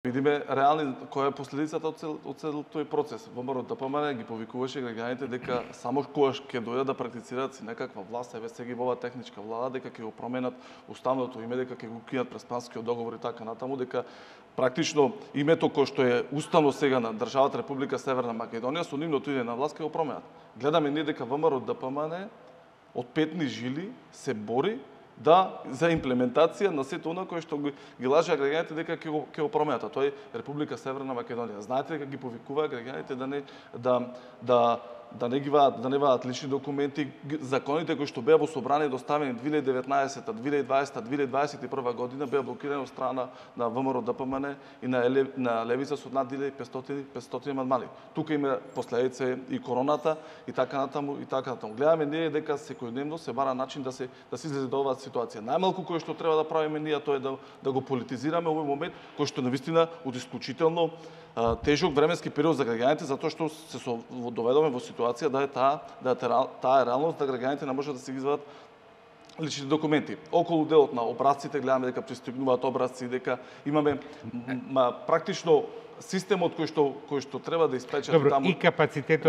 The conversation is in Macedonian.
видиме реални која е последицата од цел тој процес. ВМРО ДПМН ги повикуваше граѓаните дека само кога ќе дојдат да практицираат си некаква власт, еве сега во оваа техничка влада, дека ќе го променат уставното име, дека ќе го кинат Преспанскиот договор и така натаму, дека практично името кој што е уставно сега на државата Република Северна Македонија, со нивното иде на власт ќе го променат. Гледаме ние дека ВМРО ДПМН од петни жили се бори за имплементација на сето она кое што ги лажеа граѓаните дека ќе го променат. А тој Република Северна Македонија. Знаете дека ги повикуваа граѓаните да не вадат лични документи, законите кои што беа во собрание доставени 2019, 2020, 2021 година беа блокирани од страна на ВМРО ДПМН и на Левица со над 500 амандмани. Тука има последица и короната и така натаму и така натаму. Гледаме ние дека секојдневно се бара начин да се излезе до оваа ситуација. Најмалку кое што треба да правиме ние тоа е да го политизираме овој момент кој што навистина од исклучително тежок временски период за граѓаните, затоа што се доведоме во ситуација да е таа реалност, да граѓаните не можат да се ги извадат лични документи. Околу делот на образците гледаме дека пристигнуваат образци, дека имаме практично системот кој што треба да испечати таму. Добро, и капацитетот